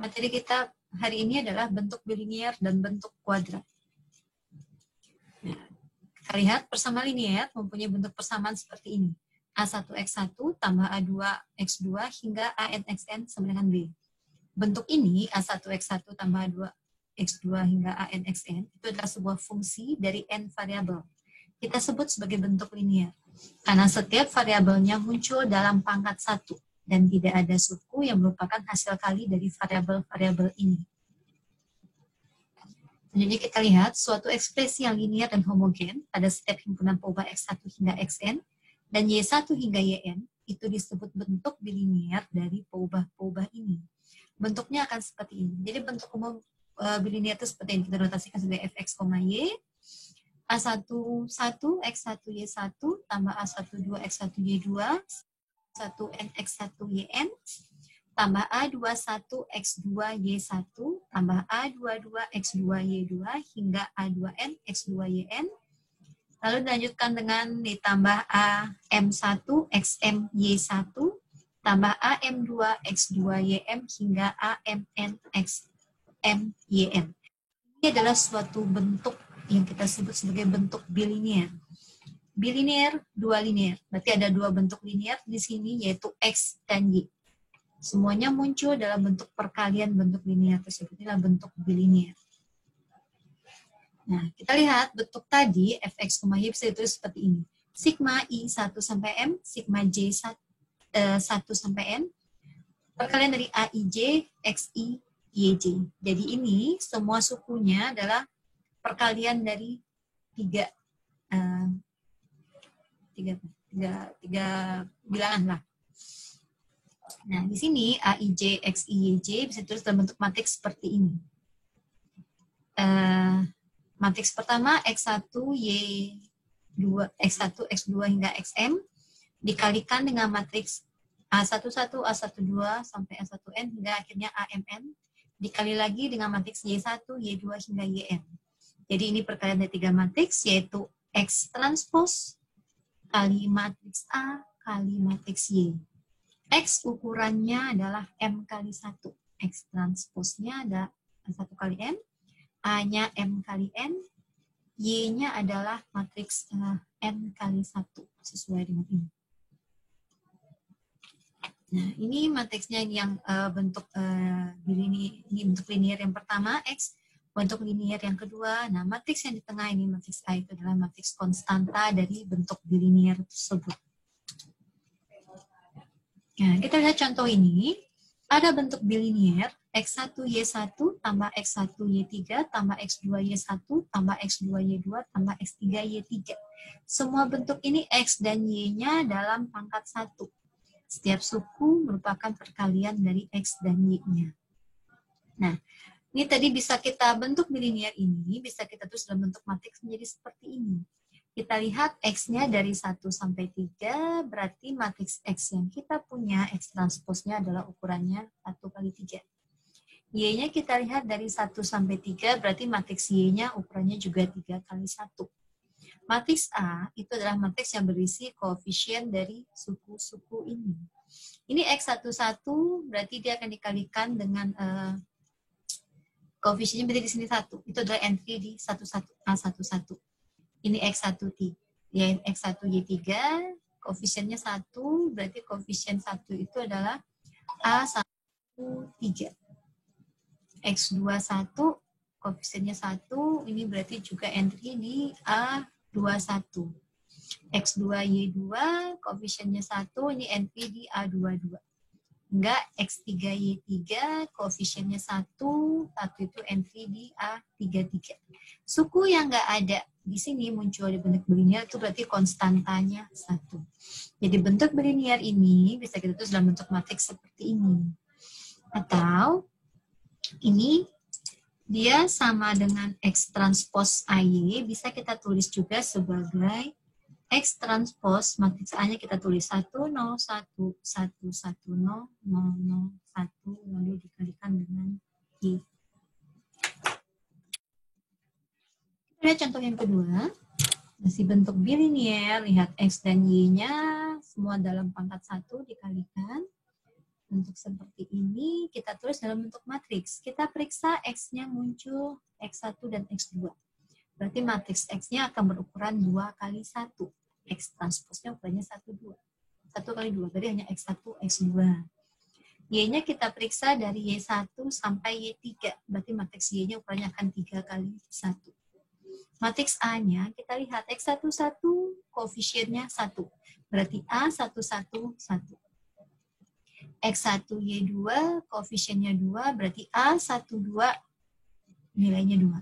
Materi kita hari ini adalah bentuk bilinear dan bentuk kuadrat. Nah, kita lihat persama linear mempunyai bentuk persamaan seperti ini. A1X1 tambah A2X2 hingga ANXN sama dengan B. Bentuk ini A1X1 tambah A2X2 hingga ANXN itu adalah sebuah fungsi dari n variabel. Kita sebut sebagai bentuk linear karena setiap variabelnya muncul dalam pangkat 1 dan tidak ada suku yang merupakan hasil kali dari variabel-variabel ini. Jadi kita lihat suatu ekspresi yang linear dan homogen pada setiap himpunan peubah X1 hingga Xn dan Y1 hingga Yn itu disebut bentuk bilinear dari peubah-peubah ini. Bentuknya akan seperti ini. Jadi bentuk umum bilinear itu seperti ini. Kita notasikan sebagai fx, y. A11 X1 Y1 tambah A12 X1 Y2 1N X1 YN tambah A21 X2 Y1 tambah A22 X2 Y2 hingga A2N X2 YN. Lalu dilanjutkan dengan ditambah AM1 XM Y1 tambah AM2 X2 YM hingga AMN XM YN. Ini adalah suatu bentuk yang kita sebut sebagai bentuk bilinear. Bilinear, dua linear. Berarti ada dua bentuk linear di sini yaitu X dan Y. Semuanya muncul dalam bentuk perkalian bentuk linear tersebut. Inilah bentuk bilinear. Nah, kita lihat bentuk tadi fx, y bisa ditulis seperti ini. Sigma I 1 sampai M, sigma J 1 sampai N. Perkalian dari AIJ, XI, YJ. Jadi ini semua sukunya adalah perkalian dari tiga bilangan lah. Nah, di sini AIJ, XI, YJ bisa ditulis dalam bentuk matriks seperti ini. Matriks pertama X1, Y2, X1, X2 hingga XM dikalikan dengan matriks A11, A12 sampai A1N hingga akhirnya AMN dikali lagi dengan matriks Y1, Y2 hingga YN. Jadi ini perkalian dari tiga matriks yaitu X transpose kali matriks A kali matriks Y. X ukurannya adalah M kali 1. X transposnya ada 1 kali M. A-nya M kali N. Y-nya adalah matriks N kali 1. Sesuai dengan ini. Nah, ini matriksnya yang bentuk ini bentuk linear yang pertama, X. Bentuk linear yang kedua, nah matriks yang di tengah ini, matriks A itu adalah matriks konstanta dari bentuk bilinear tersebut. Nah, kita lihat contoh ini, ada bentuk bilinear, X1 Y1 tambah X1 Y3 tambah X2 Y1 tambah X2 Y2 tambah X3 Y3. Semua bentuk ini X dan Y-nya dalam pangkat 1. Setiap suku merupakan perkalian dari X dan Y-nya. Nah, ini tadi bisa kita bentuk bilinear ini, bisa kita tulis dalam bentuk matriks menjadi seperti ini. Kita lihat X-nya dari 1 sampai 3, berarti matriks X yang kita punya, X transposnya adalah ukurannya 1 kali 3. Y-nya kita lihat dari 1 sampai 3, berarti matriks Y-nya ukurannya juga 3 kali 1. Matriks A itu adalah matriks yang berisi koefisien dari suku-suku ini. Ini X11, berarti dia akan dikalikan dengan koefisiennya berarti di sini 1. Itu adalah entry di A11. Ini X1 X1 Y3, koefisiennya 1, berarti koefisien 1 itu adalah A13. X21, koefisiennya 1, ini berarti juga entry di A21. X2Y2, koefisiennya 1, ini entry di A22. Enggak, X3Y3, koefisiennya 1 itu entry di A33. Suku yang enggak ada di sini muncul di bentuk bilinear itu berarti konstantanya 1. Jadi bentuk bilinear ini bisa kita tulis dalam bentuk matriks seperti ini. Atau ini dia sama dengan X transpose AY, bisa kita tulis juga sebagai X transpose, matriks A-nya kita tulis 1, 0, 1, 1, 1, 0, 0, 0, 1, lalu dikalikan dengan Y. Kita lihat contoh yang kedua. Masih bentuk bilinear, lihat X dan Y-nya semua dalam pangkat 1 dikalikan. Bentuk seperti ini kita tulis dalam bentuk matriks. Kita periksa X-nya muncul X1 dan X2. Berarti matriks X-nya akan berukuran 2 kali 1. X transposnya ukurannya 1, 2. 1 kali 2, berarti hanya X1, X2. Y-nya kita periksa dari Y1 sampai Y3. Berarti matriks Y-nya ukurannya akan 3 kali 1. Matriks A-nya kita lihat X11, koefisiennya 1. Berarti A11, 1. X1Y2, koefisiennya 2. Berarti A12, nilainya 2.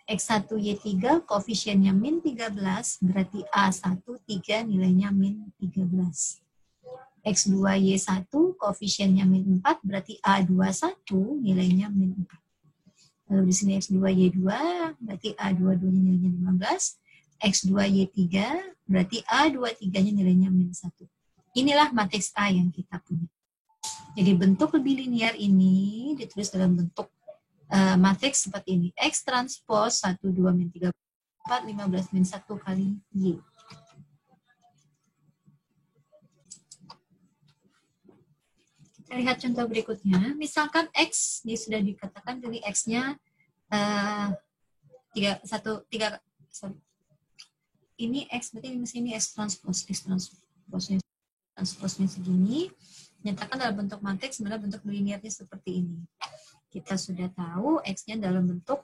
X1Y3 koefisiennya min 13, berarti A13 nilainya min 13. X2Y1 koefisiennya min 4, berarti A21 nilainya min 4. Lalu di sini X2Y2, berarti A22 nilainya 15. X2Y3, berarti A23-nya nilainya min 1. Inilah matriks A yang kita punya. Jadi bentuk lebih linear ini ditulis dalam bentuk matriks seperti ini. X transpose 1, 2, min 3, 4, 15, min 1 kali Y. Kita lihat contoh berikutnya. Misalkan X, ini sudah dikatakan dari X-nya ini X, berarti ini X transpose. X transposnya segini. Nyatakan dalam bentuk matriks, sebenarnya bentuk linearnya seperti ini. Kita sudah tahu X-nya dalam bentuk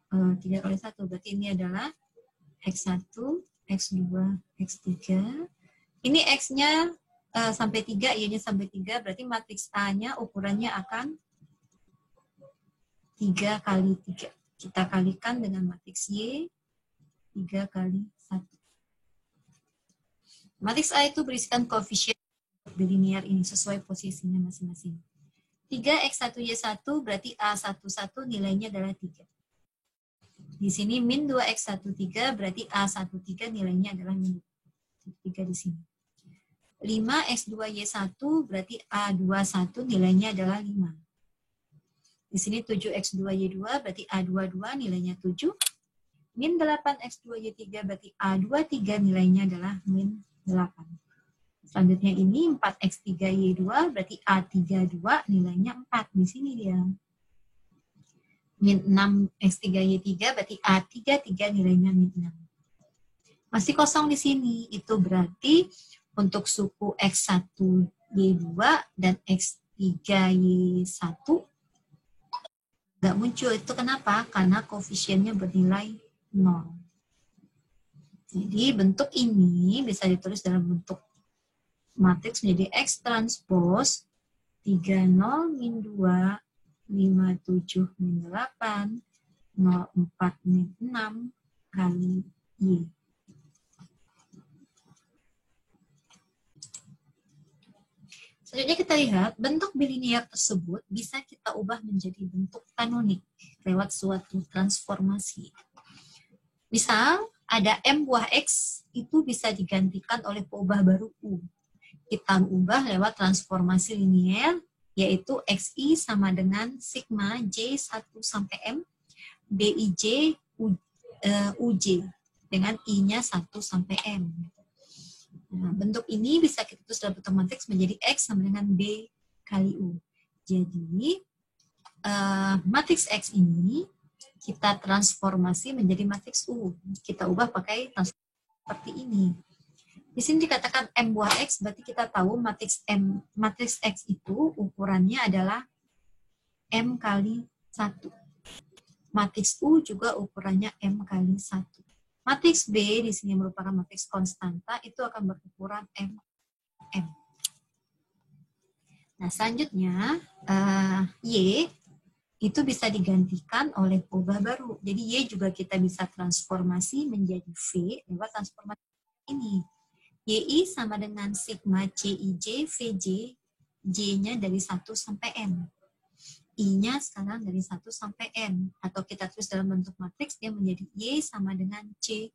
3 kali 1. Berarti ini adalah X1, X2, X3. Ini X-nya sampai 3, Y-nya sampai 3. Berarti matriks A-nya ukurannya akan 3 kali 3. Kita kalikan dengan matriks Y, 3 kali 1. Matriks A itu berisikan koefisien bilinear ini sesuai posisinya masing-masing. 3X1Y1 berarti A11 nilainya adalah 3. Di sini min 2X13 berarti A13 nilainya adalah min 3 di sini. 5X2Y1 berarti A21 nilainya adalah 5. Di sini 7X2Y2 berarti A22 nilainya 7. Min 8X2Y3 berarti A23 nilainya adalah min 8. Selanjutnya ini 4X3Y2 berarti A32 nilainya 4. Di sini dia. Min 6X3Y3 berarti A33 nilainya min 6. Masih kosong di sini. Itu berarti untuk suku X1Y2 dan X3Y1 nggak muncul. Itu kenapa? Karena koefisiennya bernilai 0. Jadi bentuk ini bisa ditulis dalam bentuk matriks menjadi X transpose 30 min 2, 57 min 8, 04 min 6 kali Y. Selanjutnya kita lihat bentuk bilinear tersebut bisa kita ubah menjadi bentuk kanonik lewat suatu transformasi. Misal ada M buah X itu bisa digantikan oleh peubah baru U. Kita ubah lewat transformasi linier, yaitu XI sama dengan sigma J1 sampai M, BIJ UJ, dengan I-nya 1 sampai M. Nah, bentuk ini bisa kita tulis dalam bentuk matriks menjadi X sama dengan B kali U. Jadi, matriks X ini kita transformasi menjadi matriks U. Kita ubah pakai transformasi seperti ini. Di sini dikatakan M buah X, berarti kita tahu matriks X itu ukurannya adalah M kali 1. Matriks U juga ukurannya M kali 1. Matriks B di sini merupakan matriks konstanta, itu akan berukuran M. Nah, selanjutnya Y itu bisa digantikan oleh peubah baru. Jadi Y juga kita bisa transformasi menjadi V lewat transformasi ini. YI sama dengan sigma CIJ VJ, J-nya dari 1 sampai M. I-nya sekarang dari 1 sampai M. Atau kita tulis dalam bentuk matriks, dia menjadi Y sama dengan C.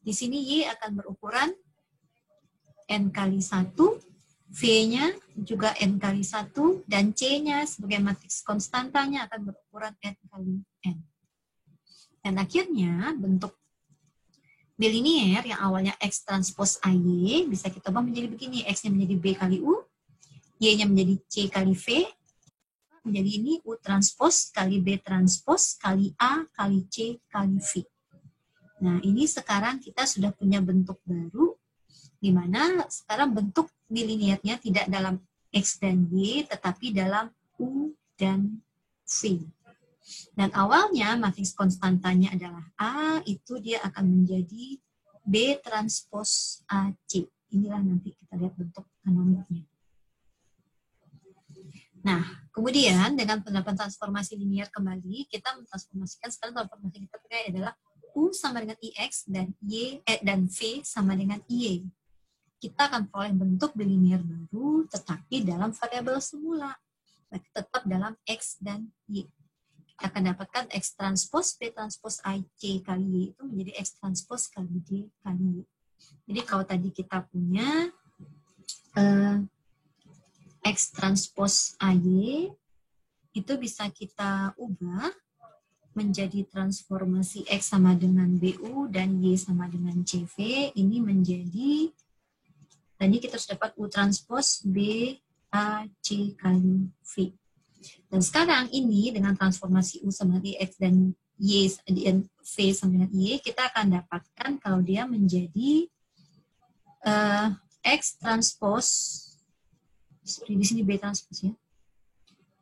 Di sini Y akan berukuran N kali 1, V-nya juga N kali 1, dan C-nya sebagai matriks konstantanya akan berukuran N kali N. Dan akhirnya bentuk bilinear yang awalnya X transpose AY bisa kita ubah menjadi begini. X-nya menjadi B kali U, Y-nya menjadi C kali V, menjadi ini U transpos kali B transpos kali A kali C kali V. Nah, ini sekarang kita sudah punya bentuk baru, di mana sekarang bentuk bilinearnya tidak dalam X dan Y, tetapi dalam U dan V. Dan awalnya matriks konstantanya adalah A, itu dia akan menjadi B transpos AC. Inilah nanti kita lihat bentuk kanoniknya. Nah, kemudian dengan penerapan transformasi linear kembali, kita mentransformasikan sekarang transformasi kita pakai adalah U sama dengan IX dan dan V sama dengan IY. Kita akan peroleh bentuk bilinear baru, tetapi dalam variabel semula, tetap dalam X dan Y. Kita akan dapatkan X transpos B transpos C kali Y itu menjadi X transpos kali D kali Y. Jadi kalau tadi kita punya X transpos AY itu bisa kita ubah menjadi transformasi X sama dengan BU dan Y sama dengan CV. Ini menjadi, tadi kita sudah dapat U transpos B A C kali V. Dan sekarang ini dengan transformasi U sama dengan X dan Y dan V sama dengan Y, kita akan dapatkan kalau dia menjadi X transpos, di sini B transpos ya,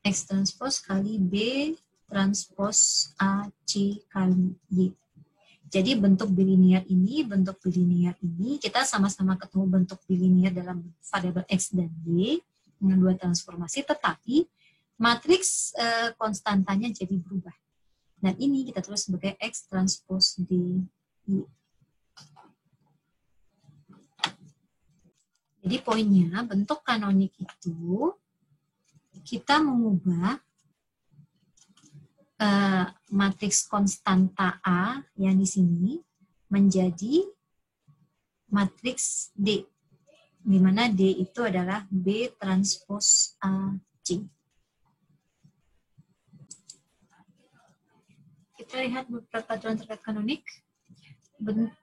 X transpos kali B transpos A C kali Y. Jadi bentuk bilinear ini, kita sama-sama ketemu bentuk bilinear dalam variabel X dan Y dengan dua transformasi, tetapi matriks konstantanya jadi berubah. Dan ini kita tulis sebagai X transpos D Y. Jadi poinnya, bentuk kanonik itu kita mengubah matriks konstanta A yang di sini menjadi matriks D, di mana D itu adalah B transpos AC. Kita lihat beberapa aturan terkait kanonik.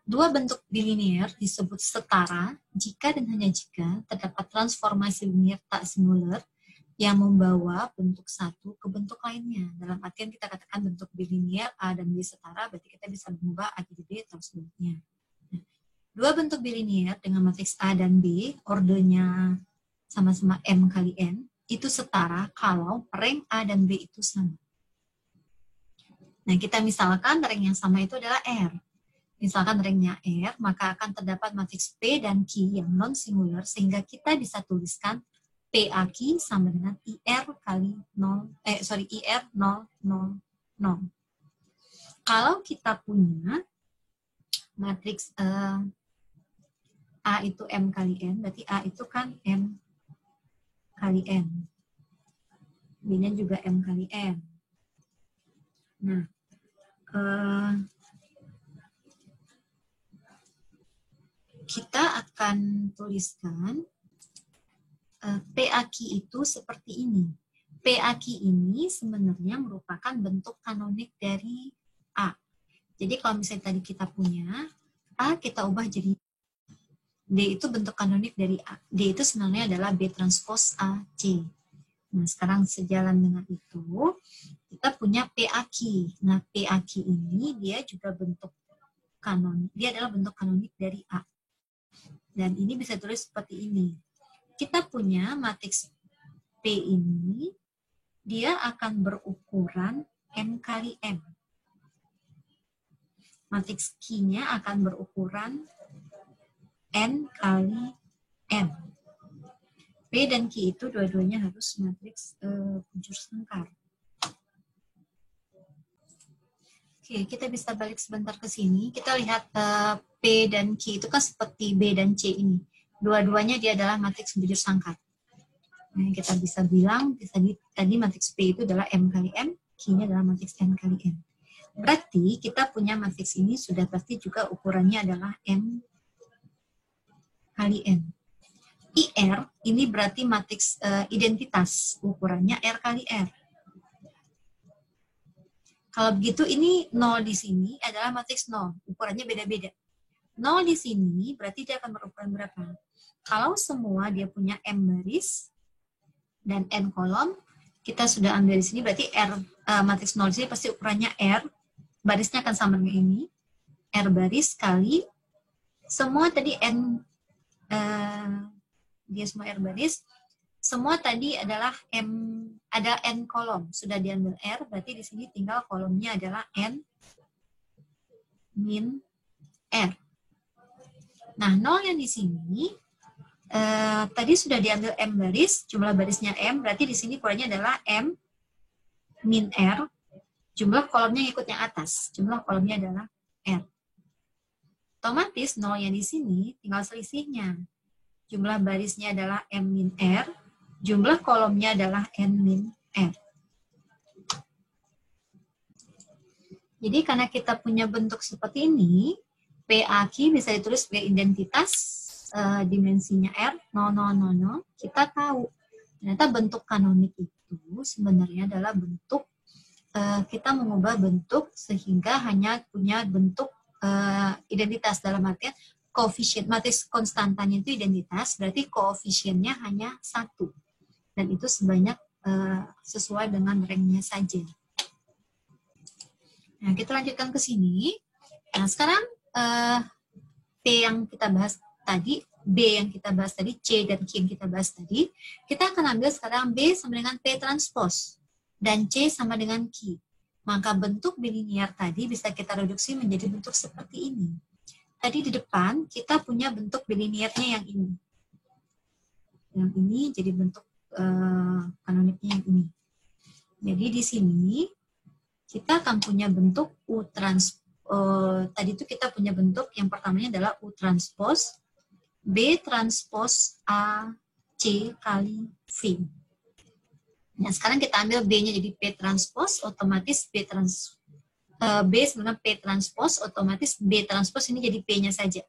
Dua bentuk bilinear disebut setara jika dan hanya jika terdapat transformasi linear tak singular yang membawa bentuk satu ke bentuk lainnya. Dalam artian kita katakan bentuk bilinear A dan B setara, berarti kita bisa mengubah A jadi B atau sebaliknya. Dua bentuk bilinear dengan matriks A dan B, ordenya sama-sama M kali N, itu setara kalau rank A dan B itu sama. Nah, kita misalkan rank yang sama itu adalah R. Misalkan ranknya R, maka akan terdapat matriks P dan Q yang non-singular, sehingga kita bisa tuliskan PAQ sama dengan IR kali 0, IR 0, 0, 0. Kalau kita punya matriks A itu M kali N, berarti A itu kan M kali N. B-nya juga M kali N. Nah, kita akan tuliskan PAQ itu seperti ini. PAQ ini sebenarnya merupakan bentuk kanonik dari A. Jadi kalau misalnya tadi kita punya A, kita ubah jadi D itu bentuk kanonik dari A. D itu sebenarnya adalah B transpos AC. Nah, sekarang sejalan dengan itu, kita punya PAQ. Nah, PAQ ini dia juga bentuk kanonik. Dia adalah bentuk kanonik dari A. Dan ini bisa tulis seperti ini. Kita punya matriks P ini, dia akan berukuran M kali M. Matriks Q-nya akan berukuran N kali M. P dan Q itu dua-duanya harus matriks bujur sangkar. Oke, kita bisa balik sebentar ke sini. Kita lihat P dan Q itu kan seperti B dan C ini. Dua-duanya dia adalah matriks bujur sangkar. Nah, kita bisa bilang tadi matriks P itu adalah M kali M, Q-nya adalah matriks N kali M. Berarti kita punya matriks ini sudah pasti juga ukurannya adalah M kali N. IR ini berarti matriks identitas, ukurannya R kali R. Kalau begitu ini 0 di sini adalah matriks 0, ukurannya beda-beda. 0 di sini berarti dia akan berukuran berapa? Kalau semua dia punya M baris, dan n kolom. Kita sudah ambil di sini, berarti R matriks 0 di sini pasti ukurannya R. Barisnya akan sama dengan ini. R baris kali semua tadi n, dia semua R baris. Semua tadi adalah ada n kolom. Sudah diambil R, berarti di sini tinggal kolomnya adalah n min R. Nah, 0 yang di sini tadi sudah diambil M baris, jumlah barisnya M, berarti di sini ukurannya adalah M min R, jumlah kolomnya yang ikut yang atas, jumlah kolomnya adalah R. Otomatis 0 yang di sini tinggal selisihnya. Jumlah barisnya adalah M min R, jumlah kolomnya adalah N min R. Jadi karena kita punya bentuk seperti ini, PAQ bisa ditulis sebagai identitas dimensinya R, 0000, kita tahu ternyata bentuk kanonik itu sebenarnya adalah bentuk, kita mengubah bentuk sehingga hanya punya bentuk identitas, dalam artian koefisien, matriks konstantanya itu identitas, berarti koefisiennya hanya 1. Dan itu sebanyak sesuai dengan ranknya saja. Nah, kita lanjutkan ke sini. Nah, sekarang P yang kita bahas tadi, B yang kita bahas tadi, C dan Q yang kita bahas tadi, kita akan ambil sekarang B sama dengan P transpose dan C sama dengan Q. Maka bentuk bilinear tadi bisa kita reduksi menjadi bentuk seperti ini. Tadi di depan kita punya bentuk bilinearnya yang ini. Yang ini jadi bentuk kanoniknya yang ini. Jadi di sini kita akan punya bentuk U tadi itu kita punya bentuk yang pertamanya adalah U transpose B transpose A C kali V. Nah, sekarang kita ambil B-nya jadi P transpose, otomatis B sebenarnya P transpose, otomatis B transpose ini jadi P-nya saja.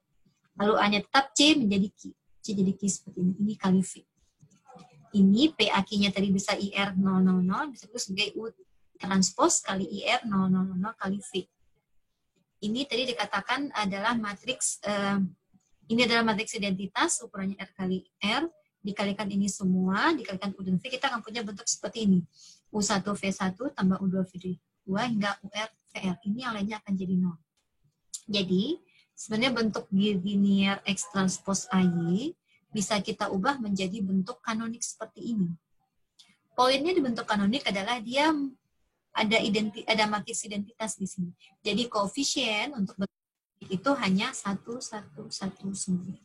Lalu A-nya tetap, C menjadi Q. C jadi Q seperti ini. Ini kali V. Ini PAQ-nya tadi bisa IR 000, bisa terus sebagai U transpose kali IR 000 kali V. Ini tadi dikatakan adalah matriks, ini adalah matriks identitas, ukurannya R kali R, dikalikan ini semua, dikalikan U dan V, kita akan punya bentuk seperti ini. U1 V1 tambah U2 V2 hingga UR VR. Ini yang lainnya akan jadi 0. Jadi, sebenarnya bentuk bilinear X transpose AY bisa kita ubah menjadi bentuk kanonik seperti ini. Poinnya di bentuk kanonik adalah dia ada matriks identitas di sini. Jadi koefisien untuk bentuk itu hanya 1, 1, 1, 9.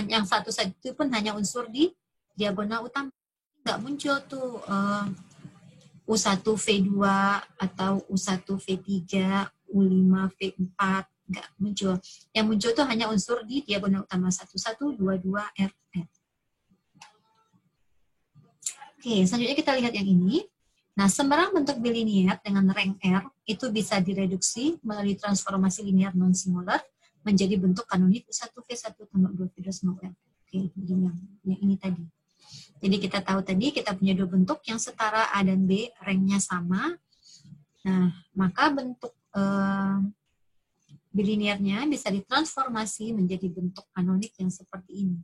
Yang 1, 1 itu pun hanya unsur di diagonal utama. Nggak muncul tuh U1 V2 atau U1 V3, U5 V4, nggak muncul. Yang muncul tuh hanya unsur di diagonal utama 1, 1, 2, 2, R. Oke, selanjutnya kita lihat yang ini. Nah, semerang bentuk bilinear dengan rank R itu bisa direduksi melalui transformasi linear non-singular menjadi bentuk kanonik U1 V1 tambah U2 V2 sama R. Oke, jadi yang ini tadi. Jadi kita tahu tadi kita punya dua bentuk yang setara A dan B, ranknya sama. Nah, maka bentuk bilinearnya bisa ditransformasi menjadi bentuk kanonik yang seperti ini.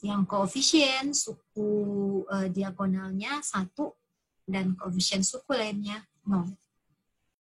Yang koefisien suku diagonalnya 1 dan koefisien suku lainnya 0.